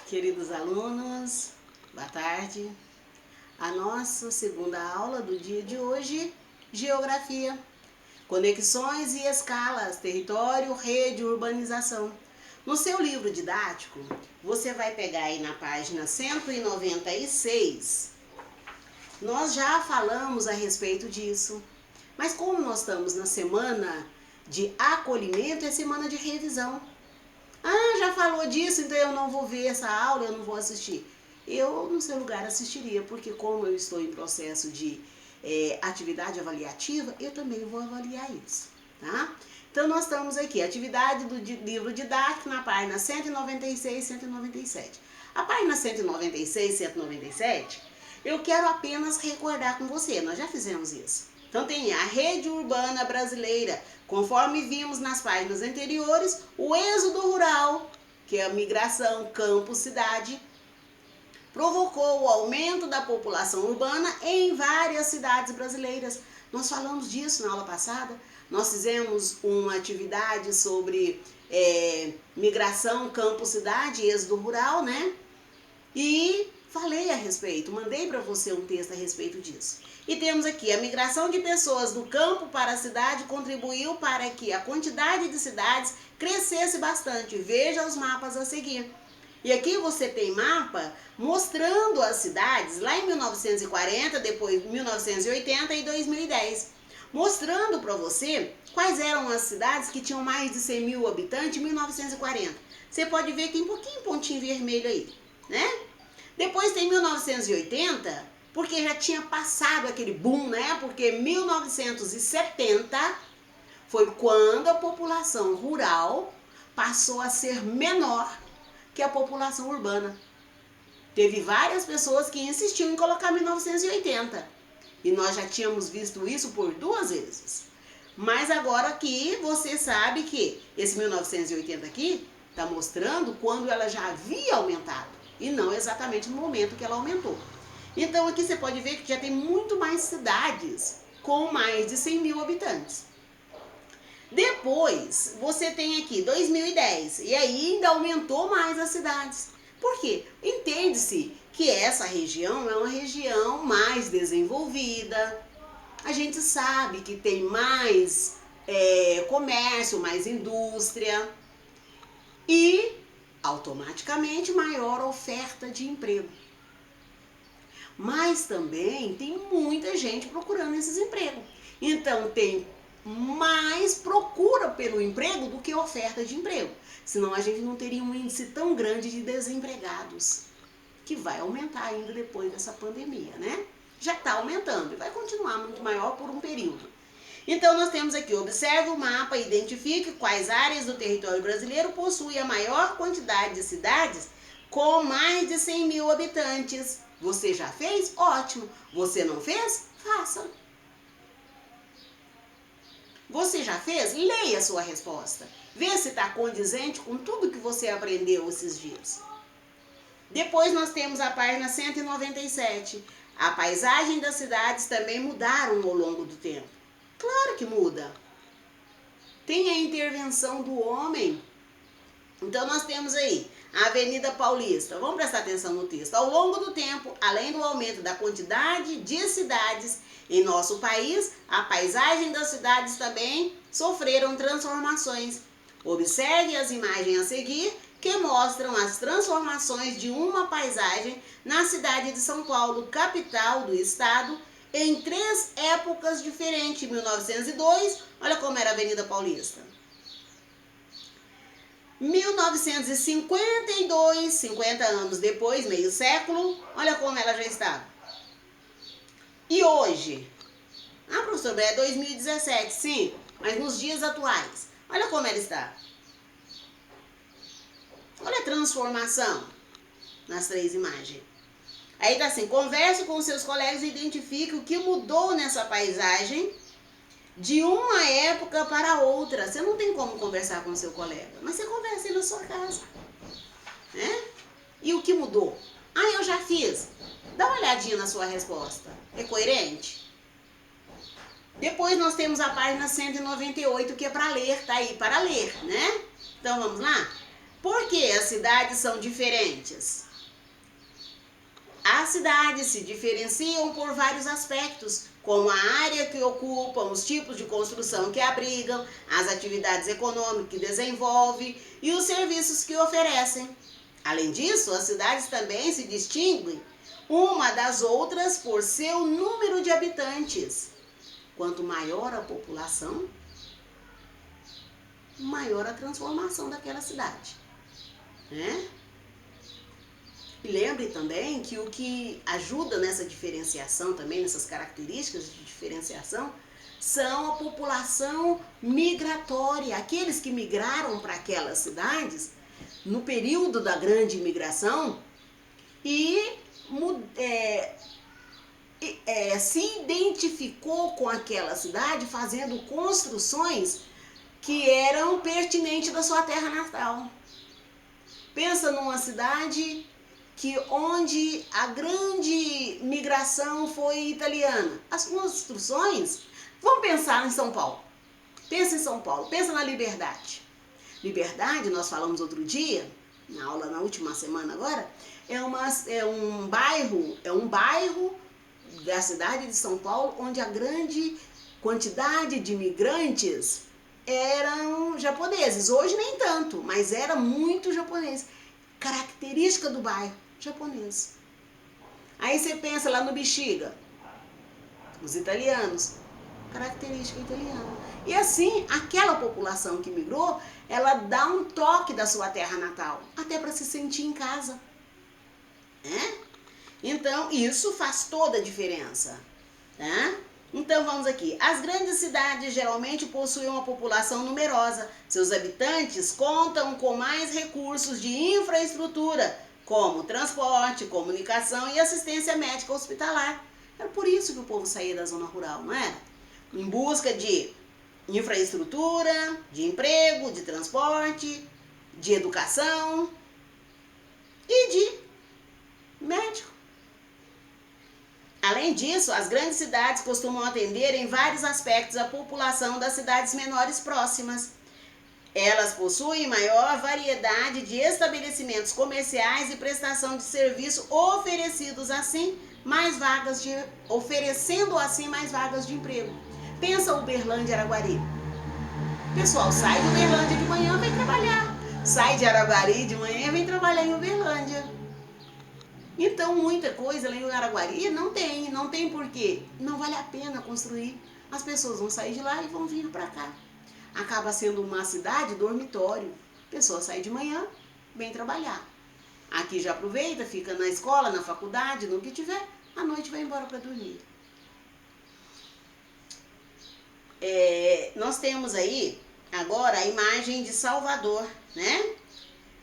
Queridos alunos, boa tarde. A nossa segunda aula do dia de hoje, Geografia. Conexões e escalas, território, rede, urbanização. No seu livro didático, você vai pegar aí na página 196. Nós já falamos a respeito disso, mas como nós estamos na semana de acolhimento, é semana de revisão. Ah, já falou disso, então eu não vou ver essa aula, eu não vou assistir. Eu, no seu lugar, assistiria, porque como eu estou em processo de atividade avaliativa, eu também vou avaliar isso, tá? Então, nós estamos aqui, atividade do livro didático, na página 196 e 197. A página 196 e 197, eu quero apenas recordar com você, nós já fizemos isso. Então, tem a rede urbana brasileira. Conforme vimos nas páginas anteriores, o êxodo rural, que é a migração campo-cidade, provocou o aumento da população urbana em várias cidades brasileiras. Nós falamos disso na aula passada. Nós fizemos uma atividade sobre migração campo-cidade, êxodo rural, né? E falei a respeito, mandei para você um texto a respeito disso. E temos aqui, a migração de pessoas do campo para a cidade contribuiu para que a quantidade de cidades crescesse bastante. Veja os mapas a seguir. E aqui você tem mapa mostrando as cidades lá em 1940, depois 1980 e 2010. Mostrando para você quais eram as cidades que tinham mais de 100 mil habitantes em 1940. Você pode ver que tem um pouquinho pontinho vermelho aí, né? Depois tem 1980, porque já tinha passado aquele boom, né? Porque 1970 foi quando a população rural passou a ser menor que a população urbana. Teve várias pessoas que insistiam em colocar 1980. E nós já tínhamos visto isso por 2 vezes. Mas agora aqui você sabe que esse 1980 aqui está mostrando quando ela já havia aumentado. E não exatamente no momento que ela aumentou. Então aqui você pode ver que já tem muito mais cidades com mais de 100 mil habitantes. Depois você tem aqui 2010 e aí ainda aumentou mais as cidades. Por quê? Entende-se que essa região é uma região mais desenvolvida. A gente sabe que tem mais comércio, mais indústria e automaticamente maior oferta de emprego. Mas também tem muita gente procurando esses empregos. Então tem mais procura pelo emprego do que oferta de emprego. Senão a gente não teria um índice tão grande de desempregados, que vai aumentar ainda depois dessa pandemia, né? Já está aumentando e vai continuar muito maior por um período. Então nós temos aqui, observe o mapa e identifique quais áreas do território brasileiro possuem a maior quantidade de cidades com mais de 100 mil habitantes. Você já fez? Ótimo. Você não fez? Faça. Você já fez? Leia a sua resposta. Vê se está condizente com tudo que você aprendeu esses dias. Depois nós temos a página 197. A paisagem das cidades também mudaram ao longo do tempo. Claro que muda. Tem a intervenção do homem. Então nós temos aí a Avenida Paulista. Vamos prestar atenção no texto. Ao longo do tempo, além do aumento da quantidade de cidades em nosso país, a paisagem das cidades também sofreram transformações. Observe as imagens a seguir que mostram as transformações de uma paisagem na cidade de São Paulo, capital do estado, em 3 épocas diferentes. Em 1902, olha como era a Avenida Paulista. 1952, 50 anos depois, meio século, olha como ela já estava. E hoje? Ah, professor, é 2017, sim, mas nos dias atuais, olha como ela está. Olha a transformação nas 3 imagens. Aí tá assim, converse com seus colegas e identifique o que mudou nessa paisagem de uma época para outra. Você não tem como conversar com o seu colega, mas você conversa aí na sua casa, né? E o que mudou? Ah, eu já fiz. Dá uma olhadinha na sua resposta. É coerente? Depois nós temos a página 198, que é para ler, tá aí, para ler, né? Então vamos lá? Por que as cidades são diferentes? As cidades se diferenciam por vários aspectos, como a área que ocupam, os tipos de construção que abrigam, as atividades econômicas que desenvolvem e os serviços que oferecem. Além disso, as cidades também se distinguem uma das outras por seu número de habitantes. Quanto maior a população, maior a transformação daquela cidade, né? E lembre também que o que ajuda nessa diferenciação também, nessas características de diferenciação, são a população migratória, aqueles que migraram para aquelas cidades no período da grande imigração e se identificou com aquela cidade fazendo construções que eram pertinentes da sua terra natal. Pensa numa cidade onde a grande migração foi italiana. As construções, vamos pensar em São Paulo. Pensa em São Paulo, pensa na Liberdade. Liberdade, nós falamos outro dia, na aula na última semana agora, é um bairro da cidade de São Paulo onde a grande quantidade de imigrantes eram japoneses. Hoje nem tanto, mas era muito japonês. Característica do bairro, japonês. Aí você pensa lá no Bexiga, os italianos, característica italiana. E assim, aquela população que migrou, ela dá um toque da sua terra natal, até para se sentir em casa. Então, isso faz toda a diferença. Tá? Então, vamos aqui. As grandes cidades geralmente possuem uma população numerosa. Seus habitantes contam com mais recursos de infraestrutura, como transporte, comunicação e assistência médica hospitalar. Era por isso que o povo saía da zona rural, não era? Em busca de infraestrutura, de emprego, de transporte, de educação e de médico. Além disso, as grandes cidades costumam atender em vários aspectos a população das cidades menores próximas. Elas possuem maior variedade de estabelecimentos comerciais e prestação de serviço oferecendo assim mais vagas de emprego. Pensa Uberlândia e Araguari. O pessoal sai de Uberlândia de manhã e vem trabalhar. Sai de Araguari de manhã e vem trabalhar em Uberlândia. Então, muita coisa lá em Araguari não tem porquê. Não vale a pena construir. As pessoas vão sair de lá e vão vir para cá. Acaba sendo uma cidade dormitório. A pessoa sai de manhã, vem trabalhar. Aqui já aproveita, fica na escola, na faculdade, no que tiver, à noite vai embora para dormir. Nós temos aí agora a imagem de Salvador, né?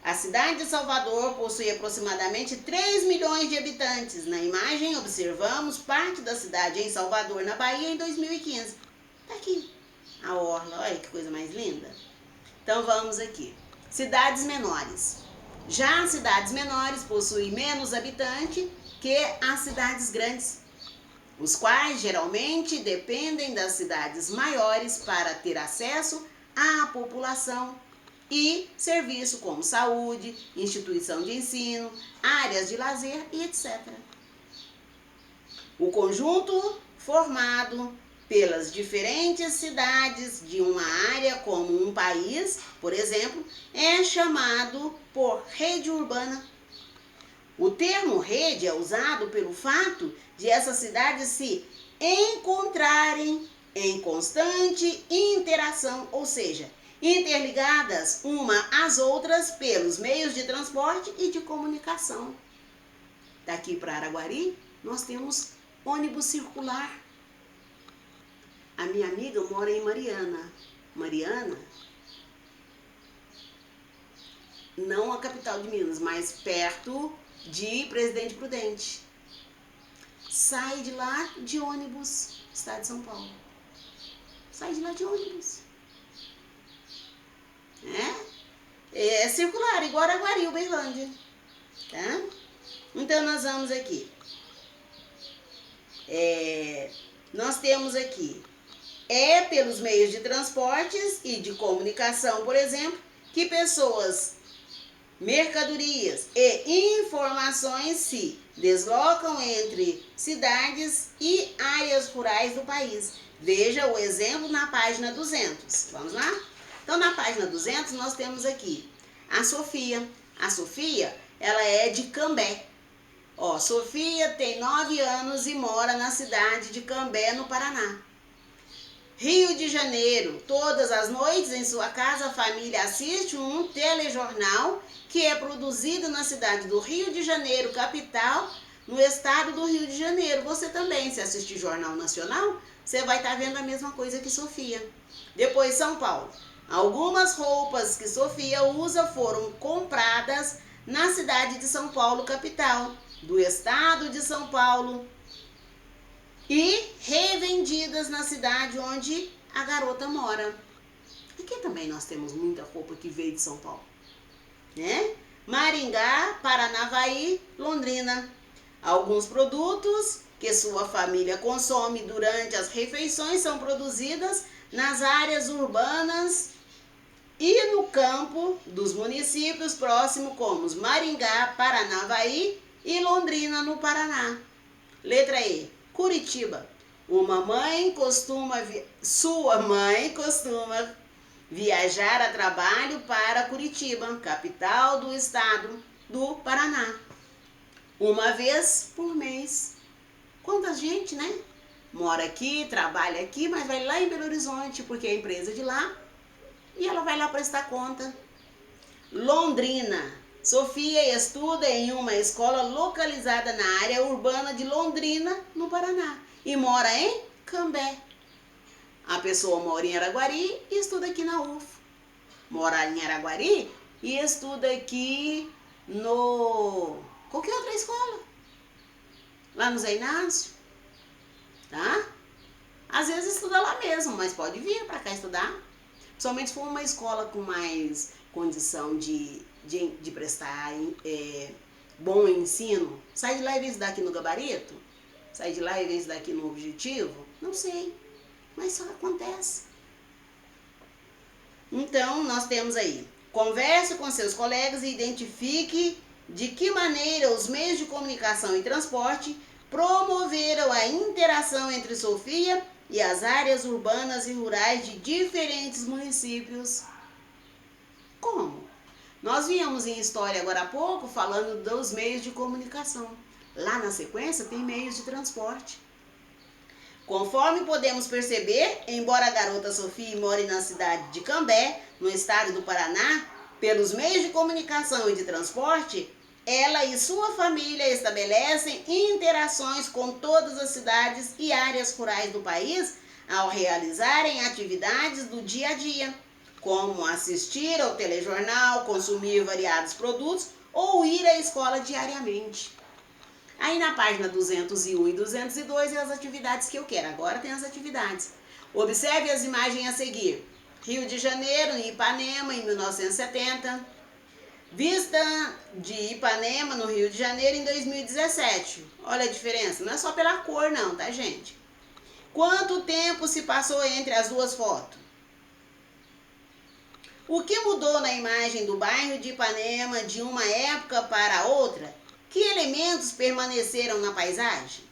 A cidade de Salvador possui aproximadamente 3 milhões de habitantes. Na imagem observamos parte da cidade em Salvador, na Bahia, em 2015. Tá aqui a orla, olha que coisa mais linda. Então vamos aqui. Cidades menores. Já as cidades menores possuem menos habitantes que as cidades grandes, os quais geralmente dependem das cidades maiores para ter acesso à população e serviço como saúde, instituição de ensino, áreas de lazer e etc. O conjunto formado pelas diferentes cidades de uma área como um país, por exemplo, é chamado por rede urbana. O termo rede é usado pelo fato de essas cidades se encontrarem em constante interação, ou seja, interligadas uma às outras pelos meios de transporte e de comunicação. Daqui para Araguari, nós temos ônibus circular. A minha amiga mora em Mariana. Mariana, não a capital de Minas, mas perto de Presidente Prudente. Sai de lá de ônibus, estado de São Paulo. Sai de lá de ônibus. É circular, igual Araguari, Uberlândia. Tá? Então, nós vamos aqui. Nós temos aqui, pelos meios de transportes e de comunicação, por exemplo, que pessoas mercadorias e informações se deslocam entre cidades e áreas rurais do país. Veja o exemplo na página 200. Vamos lá? Então, na página 200, nós temos aqui a Sofia. A Sofia, ela é de Cambé. Ó, Sofia tem 9 anos e mora na cidade de Cambé, no Paraná. Rio de Janeiro, todas as noites em sua casa a família assiste um telejornal que é produzido na cidade do Rio de Janeiro, capital, no estado do Rio de Janeiro. Você também, se assistir Jornal Nacional, você vai estar vendo a mesma coisa que Sofia. Depois, São Paulo. Algumas roupas que Sofia usa foram compradas na cidade de São Paulo, capital, do estado de São Paulo, e revendidas na cidade onde a garota mora. Aqui também nós temos muita roupa que veio de São Paulo, né? Maringá, Paranavaí, Londrina. Alguns produtos que sua família consome durante as refeições são produzidas nas áreas urbanas e no campo dos municípios próximos, como Maringá, Paranavaí e Londrina, no Paraná. Letra E. Curitiba. Sua mãe costuma viajar a trabalho para Curitiba, capital do estado do Paraná, uma vez por mês. Quanta gente, né? Mora aqui, trabalha aqui, mas vai lá em Belo Horizonte, porque é a empresa de lá, e ela vai lá prestar conta. Londrina. Sofia estuda em uma escola localizada na área urbana de Londrina, no Paraná, e mora em Cambé. A pessoa mora em Araguari e estuda aqui na UF. Mora em Araguari e estuda aqui no... qualquer outra escola. Lá no Zé Inácio, tá? Às vezes estuda lá mesmo, mas pode vir para cá estudar. Principalmente se for uma escola com mais condição de prestar bom ensino. Sai de lá e vem estudar aqui no Gabarito? Sai de lá e vem estudar aqui no Objetivo? Não sei, mas só acontece. Então, nós temos aí: converse com seus colegas e identifique de que maneira os meios de comunicação e transporte promoveram a interação entre Sofia e as áreas urbanas e rurais de diferentes municípios. Como? Nós viemos em história agora há pouco falando dos meios de comunicação. Lá na sequência tem meios de transporte. Conforme podemos perceber, embora a garota Sofia more na cidade de Cambé, no estado do Paraná, pelos meios de comunicação e de transporte, ela e sua família estabelecem interações com todas as cidades e áreas rurais do país ao realizarem atividades do dia a dia, como assistir ao telejornal, consumir variados produtos ou ir à escola diariamente. Aí na página 201 e 202 é as atividades que eu quero. Agora tem as atividades. Observe as imagens a seguir. Rio de Janeiro, em Ipanema, em 1970. Vista de Ipanema, no Rio de Janeiro, em 2017. Olha a diferença. Não é só pela cor não, tá, gente? Quanto tempo se passou entre as duas fotos? O que mudou na imagem do bairro de Ipanema de uma época para outra? Que elementos permaneceram na paisagem?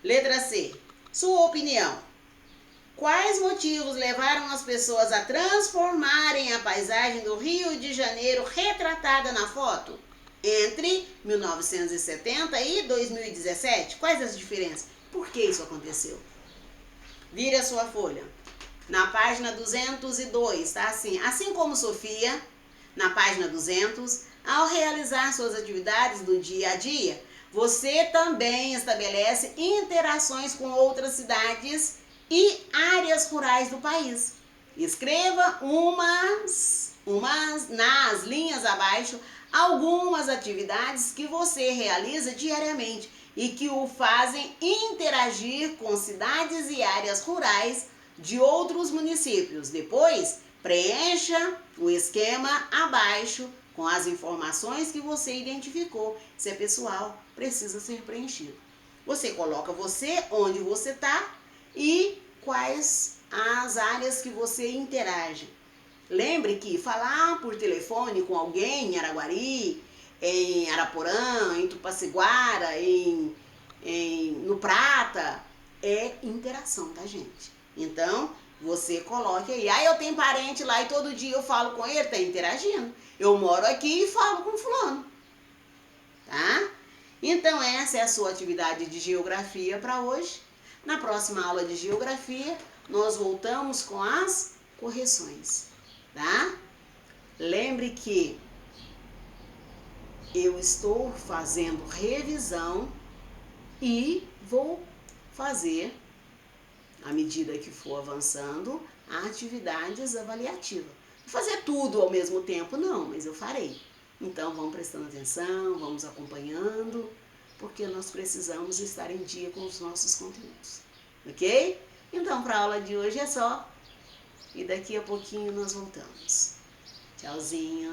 Letra C. Sua opinião. Quais motivos levaram as pessoas a transformarem a paisagem do Rio de Janeiro retratada na foto entre 1970 e 2017? Quais as diferenças? Por que isso aconteceu? Vire a sua folha. Na página 202, tá assim. Assim como Sofia, na página 200, ao realizar suas atividades do dia a dia, você também estabelece interações com outras cidades e áreas rurais do país. Escreva nas linhas abaixo algumas atividades que você realiza diariamente e que o fazem interagir com cidades e áreas rurais de outros municípios. Depois, preencha o esquema abaixo com as informações que você identificou. Se é pessoal, precisa ser preenchido. Você coloca você, onde você está e quais as áreas que você interage. Lembre que falar por telefone com alguém em Araguari, em Araporã, em Tupaciguara, no Prata, é interação, tá, gente? Então, você coloque aí. Ah, eu tenho parente lá e todo dia eu falo com ele, tá interagindo. Eu moro aqui e falo com fulano, tá? Então, essa é a sua atividade de geografia para hoje. Na próxima aula de geografia, nós voltamos com as correções, tá? Lembre que eu estou fazendo revisão e vou fazer, à medida que for avançando, atividades avaliativas. Fazer tudo ao mesmo tempo, não, mas eu farei. Então, vamos prestando atenção, vamos acompanhando, porque nós precisamos estar em dia com os nossos conteúdos, ok? Então, para a aula de hoje é só, e daqui a pouquinho nós voltamos. Tchauzinho!